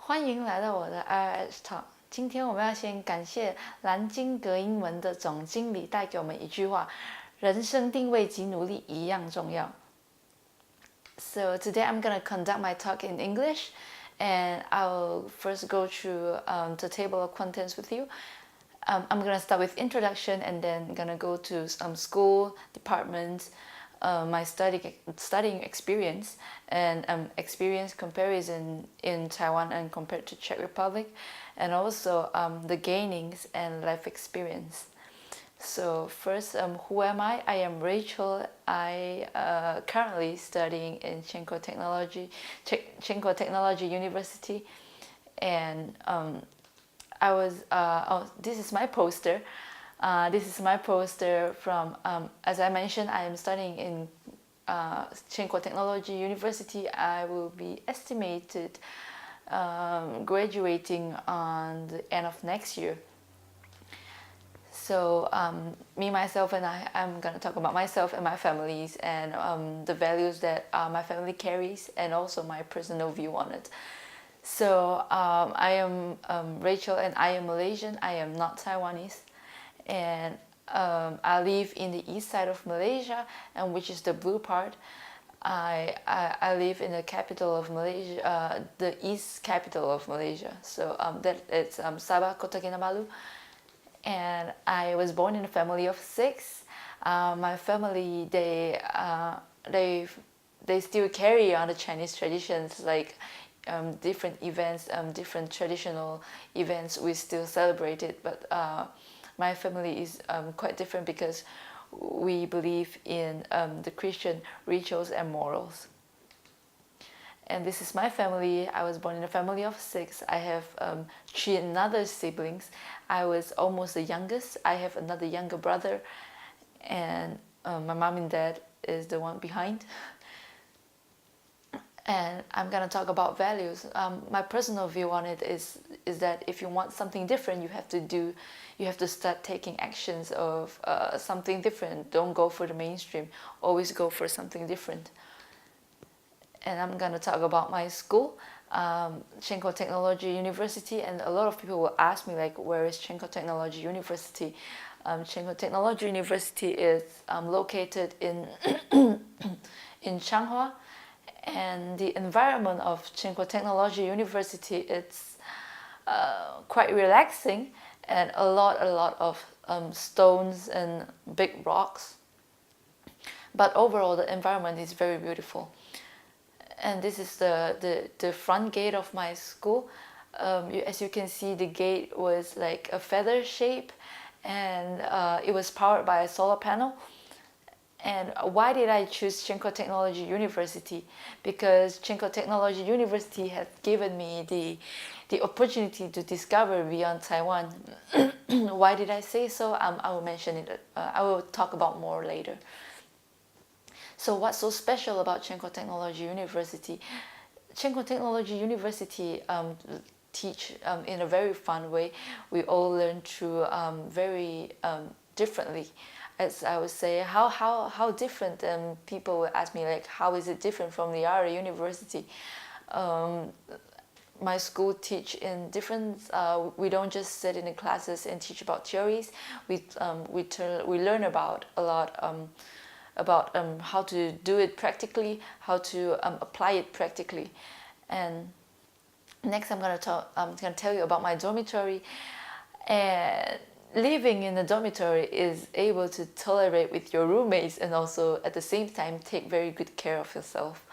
欢迎来到我的 IRS Talk。今天我们要先感谢蓝鲸格英文的总经理带给我们一句话：人生定位及努力一样重要。So today I'm going to conduct my talk in English, and I'll first go through the table of contents with you. I'm going to start with introduction, and then going to go to school, departments, my studying experience, and experience comparison in Taiwan and compared to Czech Republic, and also the gainings and life experience. So first, who am I? I am Rachel. I currently studying in Tsinghua Technology University, and this is my poster. This is my poster from, as I mentioned, I am studying in Tsinghua Technology University. I will be estimated graduating on the end of next year. So me, myself, and I'm going to talk about myself and my families and the values that my family carries and also my personal view on it. So I am Rachel and I am Malaysian. I am not Taiwanese. And I live in the east side of Malaysia, and which is the blue part. I live in the capital of Malaysia, the east capital of Malaysia. So that it's Sabah, Kota Kinabalu. And I was born in a family of 6. My family, they still carry on the Chinese traditions, like different events, different traditional events we still celebrate it. But my family is quite different because we believe in the Christian rituals and morals. And this is my family. I was born in a family of 6. I have 3 other siblings. I was almost the youngest. I have another younger brother, and my mom and dad is the one behind. And I'm gonna talk about values. My personal view on it is that if you want something different, you have to start taking actions of something different. Don't go for the mainstream. Always go for something different. And I'm gonna talk about my school, Tsinghua Technology University, and a lot of people will ask me like, where is Tsinghua Technology University? Tsinghua Technology University is located in in Changhua. And the environment of Tsinghua Technology University, it's quite relaxing, and a lot of stones and big rocks. But overall, the environment is very beautiful. And this is the front gate of my school. As you can see, the gate was like a feather shape, and it was powered by a solar panel. And why did I choose Tsinghua Technology University? Because Tsinghua Technology University has given me the opportunity to discover beyond Taiwan. Why did I say so? I will mention it. I will talk about more later. So what's so special about Tsinghua Technology University? Tsinghua Technology University teach in a very fun way. We all learn through very differently. As I would say, how different? People will ask me like, how is it different from the other university? My school teach in different. We don't just sit in the classes and teach about theories. We learn about a lot. About how to do it practically, how to apply it practically. And next I'm going to tell you about my dormitory. And living in a dormitory is able to tolerate with your roommates and also at the same time take very good care of yourself.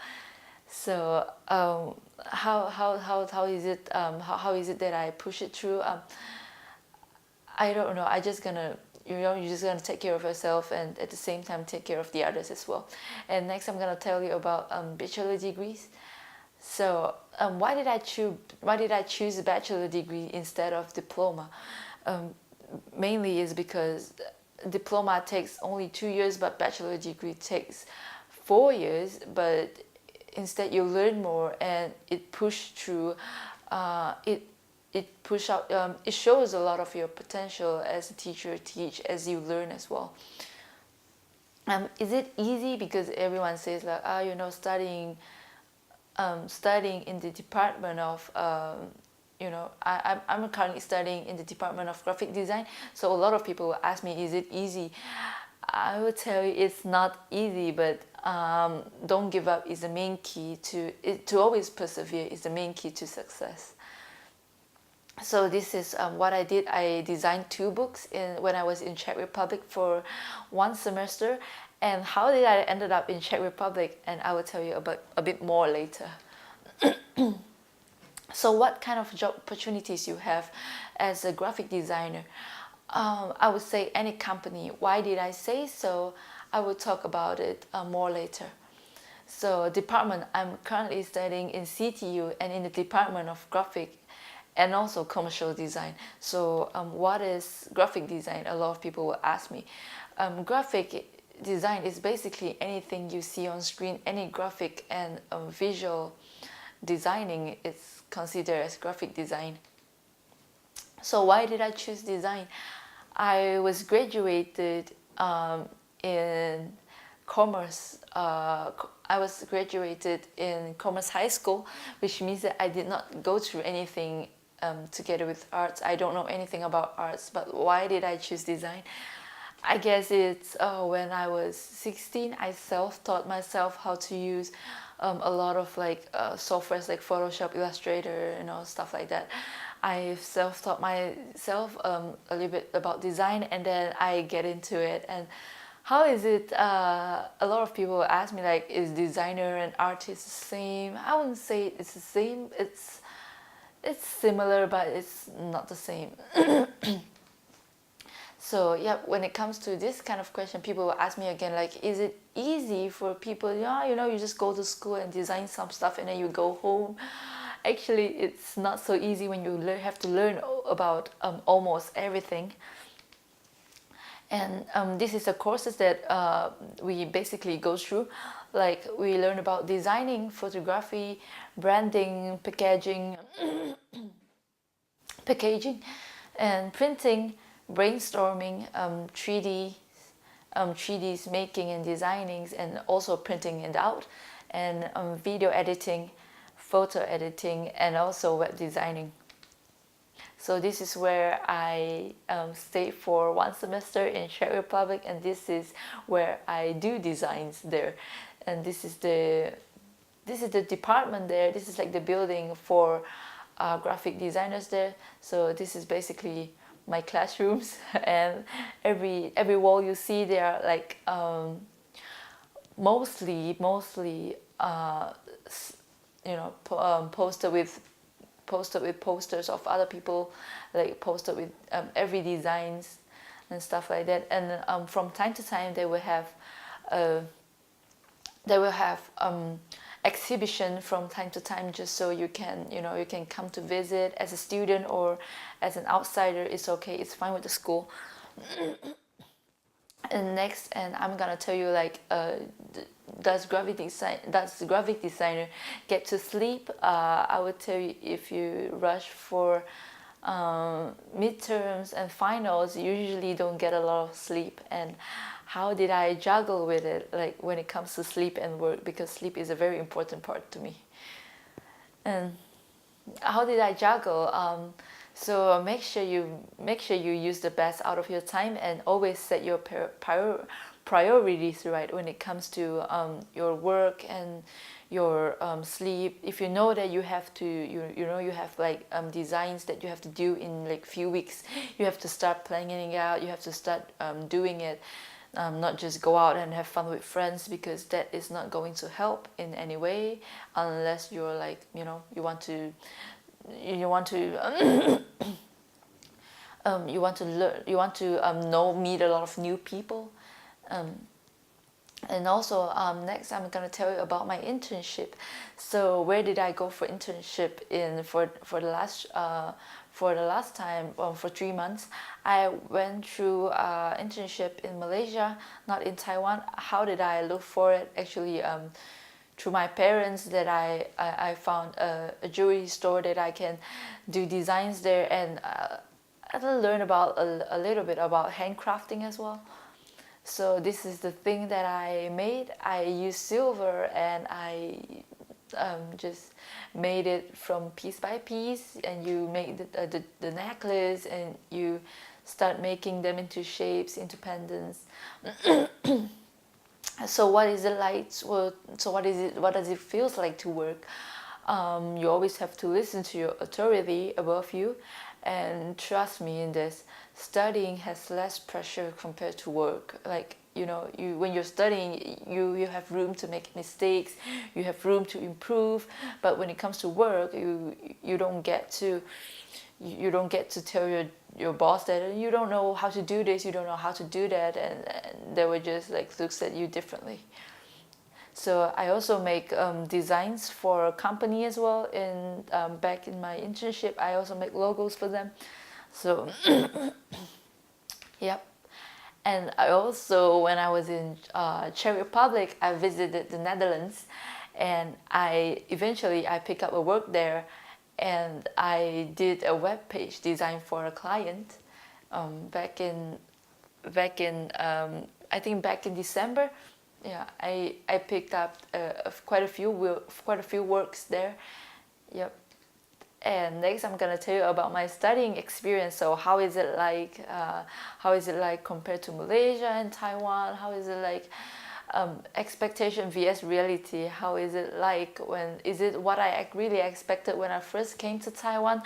So how is it that I push it through? I don't know. You're just gonna take care of yourself and at the same time take care of the others as well. And next I'm gonna tell you about bachelor degrees. So why did I choose a bachelor degree instead of diploma? Mainly is because diploma takes only 2 years, but bachelor degree takes 4 years. But instead you learn more, and it push through. It shows a lot of your potential as a teacher teach as you learn as well. Is it easy? Because everyone says like, studying studying in the department of I'm currently studying in the department of graphic design. So a lot of people will ask me, is it easy? I would tell you it's not easy, but don't give up is the main key to always persevere is the main key to success. So this is what I did. I designed 2 books when I was in Czech Republic for 1 semester. And how did I ended up in Czech Republic? And I will tell you about a bit more later. So what kind of job opportunities you have as a graphic designer? I would say any company. Why did I say so? I will talk about it more later. So department, I'm currently studying in CTU and in the department of graphic and also commercial design. So what is graphic design? A lot of people will ask me. Graphic design is basically anything you see on screen, any graphic and visual designing is considered as graphic design. So why did I choose design? I was graduated in commerce. I was graduated in commerce high school, which means that I did not go through anything together with arts. I don't know anything about arts, but why did I choose design? I guess it's when I was 16, I self-taught myself how to use a lot of softwares like Photoshop, Illustrator, stuff like that. I self-taught myself a little bit about design, and then I get into it. And how is it? A lot of people ask me is designer and artist the same? I wouldn't say it's the same. It's similar, but it's not the same. So yeah, when it comes to this kind of question, people will ask me again, is it easy for people? Yeah, you just go to school and design some stuff and then you go home. Actually, it's not so easy when you have to learn about almost everything. And this is the courses that we basically go through. We learn about designing, photography, branding, packaging, and printing, brainstorming, 3Ds making and designing, and also printing it out, and video editing, photo editing, and also web designing. So this is where I stay for 1 semester in Czech Republic, and this is where I do designs there. And this is the department there. This is the building for graphic designers there. So this is basically my classrooms, and every wall you see there are mostly posted with posters of other people, posted with every designs and stuff like that. And from time to time they will have exhibition from time to time, just so you can come to visit as a student or as an outsider. It's okay, it's fine with the school. And next, and I'm gonna tell you does graphic designer get to sleep? I would tell you, if you rush for midterms and finals, you usually don't get a lot of sleep. And how did I juggle with it, when it comes to sleep and work, because sleep is a very important part to me. And how did I juggle? So make sure you use the best out of your time, and always set your priorities right when it comes to your work and your sleep. If you know that you have to you have designs that you have to do in few weeks, you have to start planning it out. You have to start doing it. Not just go out and have fun with friends, because that is not going to help in any way, unless you're you want to learn, meet a lot of new people. And also next I'm gonna tell you about my internship. So where did I go for internship for the last time? For 3 months I went through internship in Malaysia, not in Taiwan. How did I look for it? Actually through my parents, that I found a jewelry store that I can do designs there, and I learned about a little bit about handcrafting as well. So this is the thing that I made. I used silver, and I just made it from piece by piece, and you make the necklace, and you start making them into shapes, into pendants. So what is it like? So what does it feels like to work? You always have to listen to your authority above you, and trust me in this. Studying has less pressure compared to work. Like, when you're studying, you have room to make mistakes, you have room to improve. But when it comes to work, you don't get to tell your boss that you don't know how to do this, you don't know how to do that, and they would just like looks at you differently. So I also make designs for a company as well. Back in my internship, I also make logos for them. So yep. And I also, when I was in Czech Republic, I visited the Netherlands, and I picked up a work there, and I did a web page design for a client back in I think back in December. Yeah, I picked up quite a few works there. Yep. And next, I'm gonna tell you about my studying experience. So how is it like? How is it like compared to Malaysia and Taiwan? How is it like? Expectation vs reality. How is it like? Is it what I really expected when I first came to Taiwan?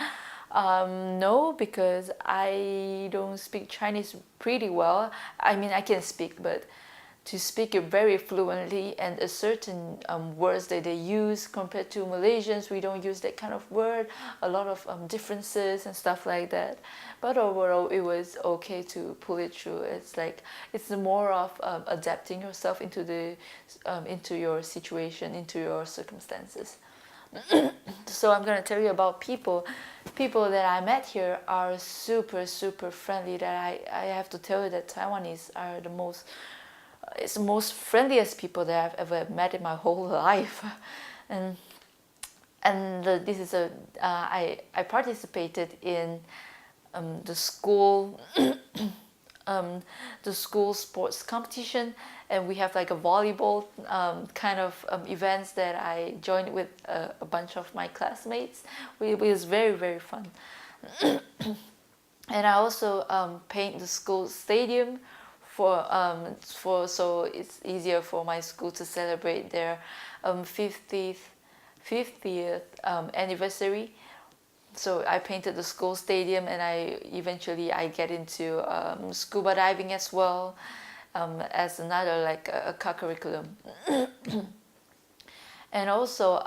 No, because I don't speak Chinese pretty well. I mean, I can speak, but to speak it very fluently, and a certain words that they use compared to Malaysians, we don't use that kind of word. A lot of differences and stuff like that. But overall, it was okay to pull it through. It's more of adapting yourself into your situation, into your circumstances. So I'm gonna tell you about people. People that I met here are super, super friendly. That I have to tell you that Taiwanese are it's the most friendliest people that I've ever met in my whole life. And this is I participated in the school sports competition, and we have like a volleyball kind of events that I joined with a bunch of my classmates. It was very, very fun. And I also paint the school stadium so it's easier for my school to celebrate their 50th anniversary. So I painted the school stadium, and I get into scuba diving as well, as another like a co-curriculum. And also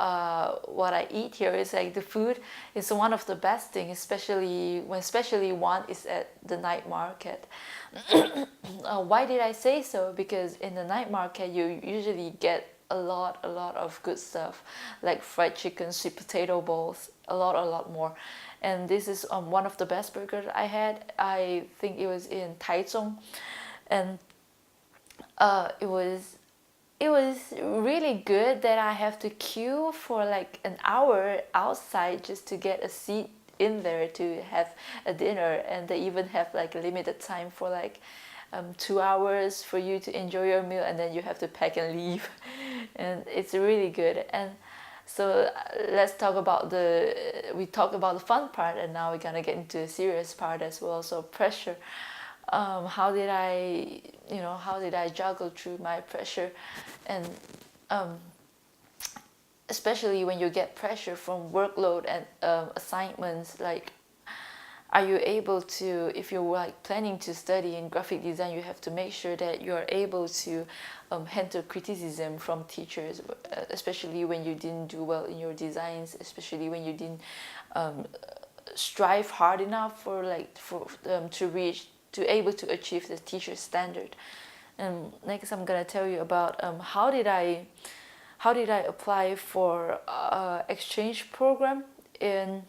what I eat here is like the food is one of the best things, especially one is at the night market. Why did I say so? Because in the night market you usually get a lot of good stuff, like fried chicken, sweet potato bowls, a lot more. And this is one of the best burgers I had. I think it was in Taichung, and it was really good that I have to queue for like an hour outside just to get a seat in there to have a dinner, and they even have like a limited time for like 2 hours for you to enjoy your meal, and then you have to pack and leave. And it's really good. And so let's talk about we talked about the fun part, and now we're gonna get into the serious part as well. So pressure. How did I juggle through my pressure? And especially when you get pressure from workload and assignments, like, are you able to, if you're like planning to study in graphic design, you have to make sure that you are able to handle criticism from teachers, especially when you didn't do well in your designs, especially when you didn't strive hard enough to able to achieve the teacher standard. And next, I'm gonna tell you about how did I apply for exchange program in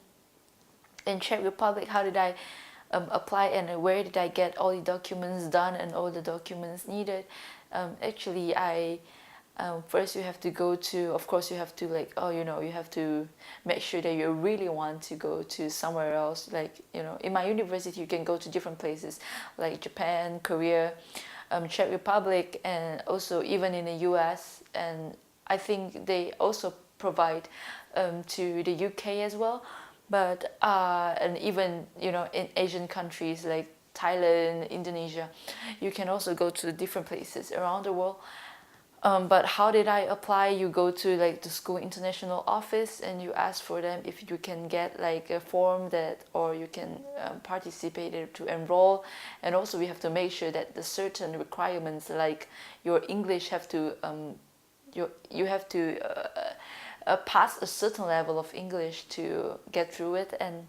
Czech Republic. How did I apply, and where did I get all the documents done and all the documents needed? Actually, first you have to go to, of course you have to you have to make sure that you really want to go to somewhere else. Like, in my university you can go to different places like Japan, Korea, Czech Republic, and also even in the US. And I think they also provide to the UK as well. But and even in Asian countries like Thailand, Indonesia, you can also go to different places around the world. But how did I apply? You go to like the school international office and you ask for them if you can get like a form that, or you can participate to enroll. And also we have to make sure that the certain requirements like your English have to you have to pass a certain level of English to get through it, and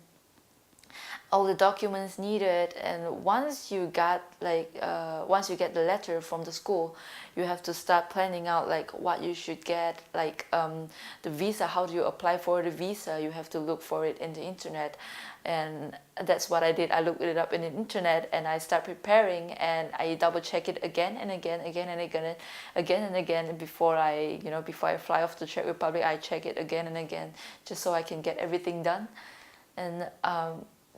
all the documents needed. And once you get the letter from the school, you have to start planning out like what you should get, like the visa. How do you apply for the visa? You have to look for it in the internet, and that's what I did. I looked it up in the internet and I start preparing, and I double check it again and again and again before I fly off to Czech Republic. I check it again and again just so I can get everything done. And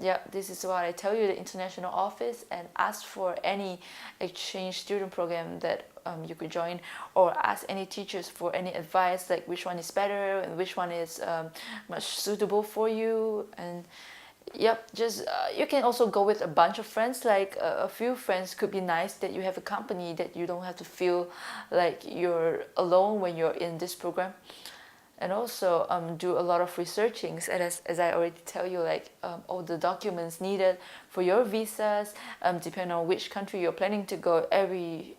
yeah, this is what I tell you, the international office, and ask for any exchange student program that you could join, or ask any teachers for any advice, like which one is better and which one is much suitable for you. And yep, just you can also go with a bunch of friends, like a few friends could be nice, that you have a company, that you don't have to feel like you're alone when you're in this program. And also do a lot of researching, and as I already tell you, like all the documents needed for your visas, depending on which country you're planning to go. Every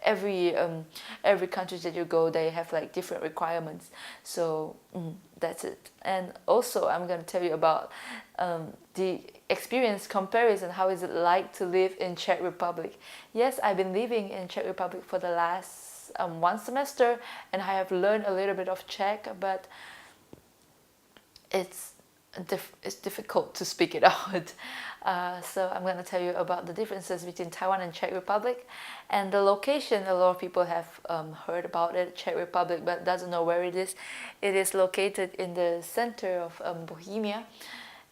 country that you go, they have like different requirements. So that's it. And also I'm going to tell you about the experience comparison. How is it like to live in Czech Republic? Yes, I've been living in Czech Republic for the last 1 semester, and I have learned a little bit of Czech, but it's difficult to speak it out. So I'm going to tell you about the differences between Taiwan and Czech Republic, and the location. A lot of people have heard about it, Czech Republic, but doesn't know where it is. It is located in the center of Bohemia,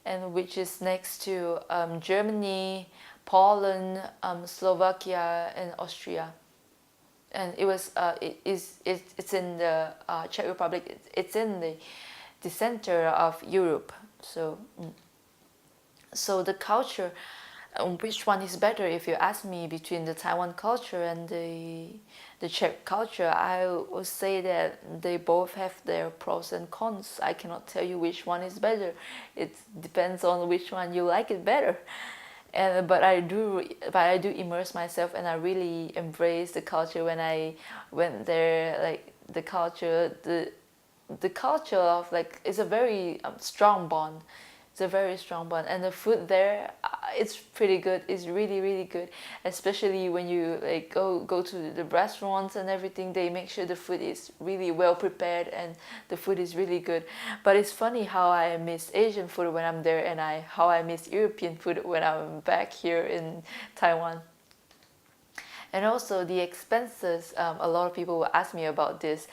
and which is next to Germany, Poland, Slovakia, and Austria. And it's in the Czech Republic. It's in the center of Europe. So the culture, which one is better? If you ask me between the Taiwan culture and the Czech culture, I would say that they both have their pros and cons. I cannot tell you which one is better. It depends on which one you like it better. But I do immerse myself, and I really embrace the culture when I went there. Like the culture of like, it's a very strong bond. It's a very strong bond, and the food there, it's pretty good. It's really, really good, especially when you like go to the restaurants and everything. They make sure the food is really well prepared and the food is really good. But it's funny how I miss Asian food when I'm there, and how I miss European food when I'm back here in Taiwan. And also the expenses, a lot of people will ask me about this.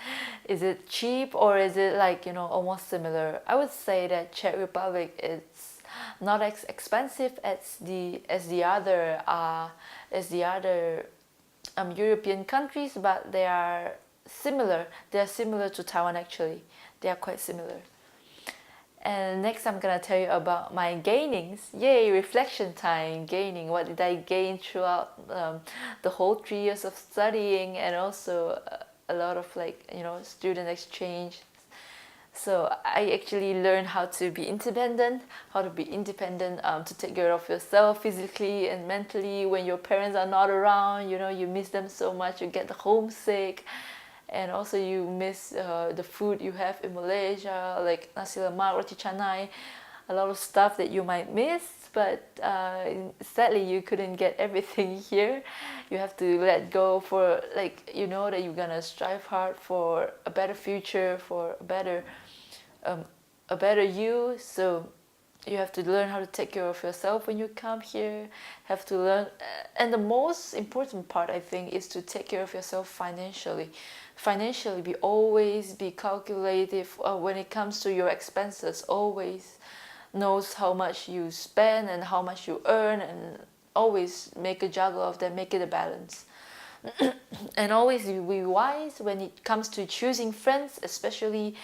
Is it cheap, or is it like, almost similar? I would say that Czech Republic is not as expensive as the other European countries, but they are similar. They are similar to Taiwan actually. They are quite similar. And next I'm gonna tell you about my gainings. Yay, reflection time, gaining. What did I gain throughout the whole 3 years of studying, and also a lot of student exchange. So I actually learned how to be independent, to take care of yourself physically and mentally when your parents are not around. You miss them so much, you get homesick. And also you miss the food you have in Malaysia, like nasi lemak, roti canai, a lot of stuff that you might miss, but sadly you couldn't get everything here. You have to let go for that you're gonna strive hard for a better future, for a better you. So you have to learn how to take care of yourself when you come here. Have to learn, and the most important part I think is to take care of yourself financially. Always be calculative when it comes to your expenses. Always knows how much you spend and how much you earn, and always make a juggle of them, make it a balance. And always be wise when it comes to choosing friends, especially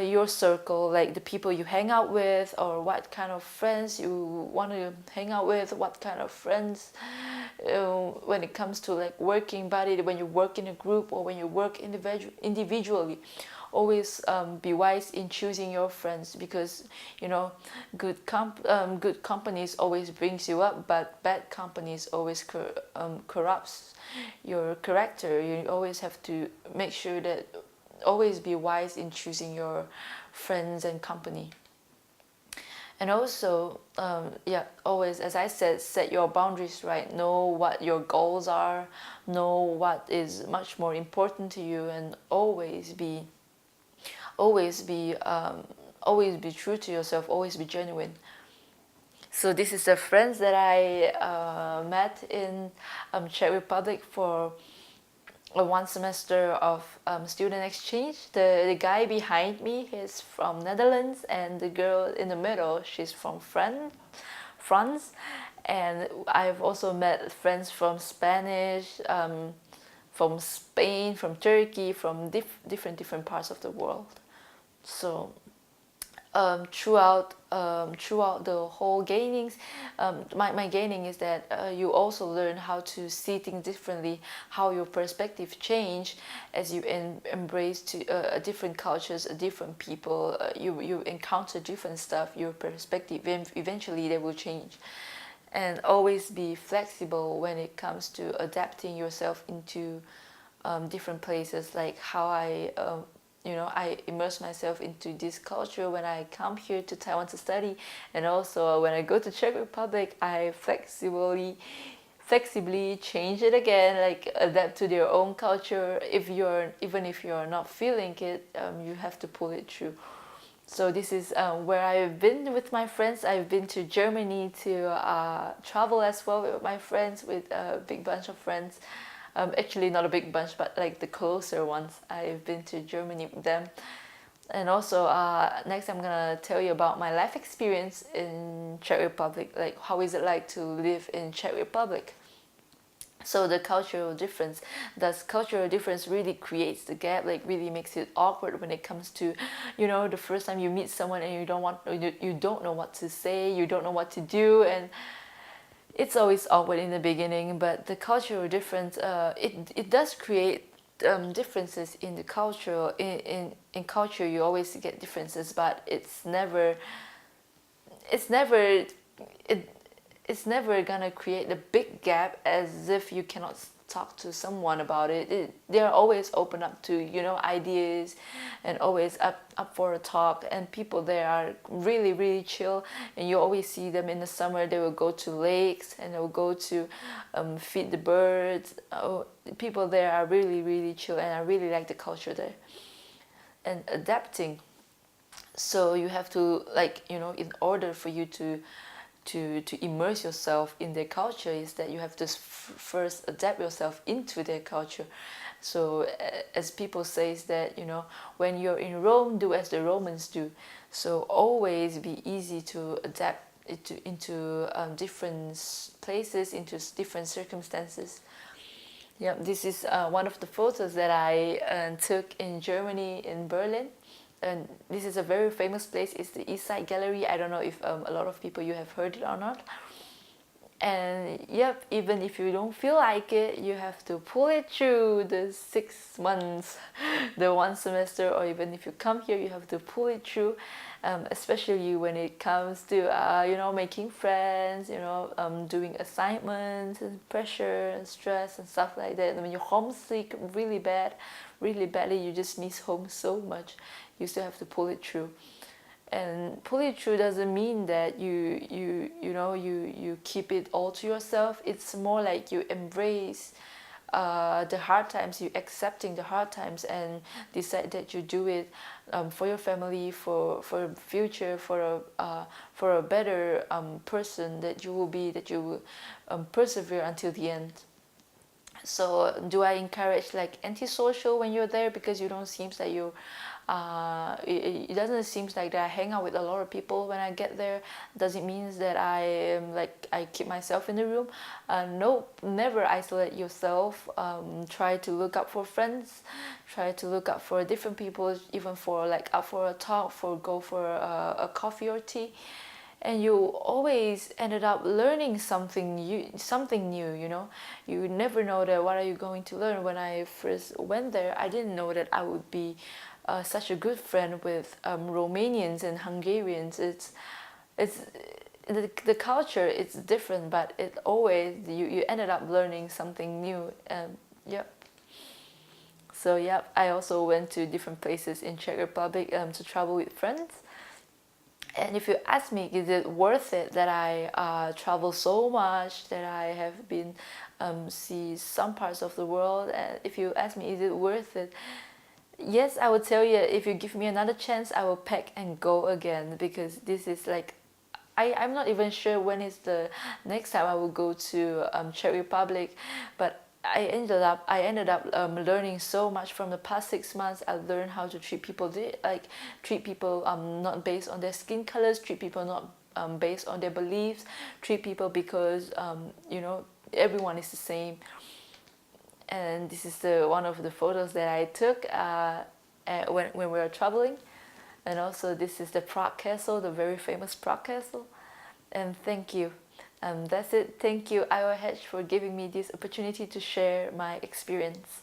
your circle, like the people you hang out with, or what kind of friends you want to hang out with, what kind of friends. When it comes to like working body, when you work in a group or when you work individually, always be wise in choosing your friends, because good companies always brings you up, but bad companies always corrupts your character. You always have to make sure that always be wise in choosing your friends and company. And also, always, as I said, set your boundaries right. Know what your goals are, know what is much more important to you, and always be true to yourself, always be genuine. So this is the friends that I met in Czech Republic for one semester of student exchange. The guy behind me is from Netherlands, and the girl in the middle, she's from France. And I've also met friends from Spanish, from Spain, from Turkey, from different parts of the world. So throughout the whole gainings, my gaining is that you also learn how to see things differently, how your perspective change as you embrace different cultures, different people. You encounter different stuff. Your perspective eventually they will change, and always be flexible when it comes to adapting yourself into different places. Like how I immerse myself into this culture when I come here to Taiwan to study, and also when I go to Czech Republic, I flexibly change it again, like adapt to their own culture. Even if you're not feeling it, you have to pull it through. So this is where I've been with my friends. I've been to Germany to travel as well with my friends, with a big bunch of friends. Actually not a big bunch, but like the closer ones. I've been to Germany with them. And also next I'm gonna tell you about my life experience in Czech Republic, like how is it like to live in Czech Republic. So the cultural difference, does cultural difference really creates the gap, like really makes it awkward when it comes to, the first time you meet someone and you don't know what to say, you don't know what to do, and it's always awkward in the beginning. But the cultural difference, it does create differences in the culture. In culture, you always get differences, but it's never gonna create a big gap as if you cannot talk to someone about it. They're always open up to ideas, and always up for a talk. And people there are really, really chill, and you always see them in the summer. They will go to lakes and they will go to feed the birds. People there are really, really chill, and I really like the culture there. And adapting, so you have to, in order for you to immerse yourself in their culture, is that you have to first adapt yourself into their culture. So as people say, is that when you're in Rome, do as the Romans do. So always be easy to adapt into different places, into different circumstances. Yeah, this is one of the photos that I took in Germany, in Berlin. And this is a very famous place. It's the East Side Gallery. I don't know if a lot of people you have heard it or not. And yep, even if you don't feel like it, you have to pull it through the 6 months, the one semester, or even if you come here, you have to pull it through. Especially when it comes to making friends, doing assignments and pressure and stress and stuff like that. And when you're homesick really badly, you just miss home so much. You still have to pull it through. And pull it through doesn't mean that you keep it all to yourself. It's more like you embrace the hard times, you accepting the hard times, and decide that you do it for your family, for future, for a better person that you will be, that you will persevere until the end. So do I encourage like antisocial when you're there because you don't seem that you It doesn't seem like that I hang out with a lot of people when I get there. Does it mean that I am like I keep myself in the room? No, never isolate yourself. Try to look up for friends. Try to look up for different people, even for like out for a talk, for go for a coffee or tea. And you always ended up learning something new, you know. You never know that what are you going to learn. When I first went there, I didn't know that I would be such a good friend with Romanians and Hungarians. It's the culture, it's different, but it always you ended up learning something new. Yep. So yeah, I also went to different places in Czech Republic to travel with friends. And if you ask me, is it worth it that I travel so much, that I have been see some parts of the world? And if you ask me, is it worth it? Yes, I would tell you, if you give me another chance, I will pack and go again, because this is like, I'm not even sure when is the next time I will go to Czech Republic, but I ended up learning so much from the past 6 months. I learned how to treat people, treat people not based on their skin colors, treat people not based on their beliefs, treat people because you know, everyone is the same. And this is one of the photos that I took when we were traveling. And also this is the Prague Castle, the very famous Prague Castle. And thank you. That's it. Thank you, IOH, for giving me this opportunity to share my experience.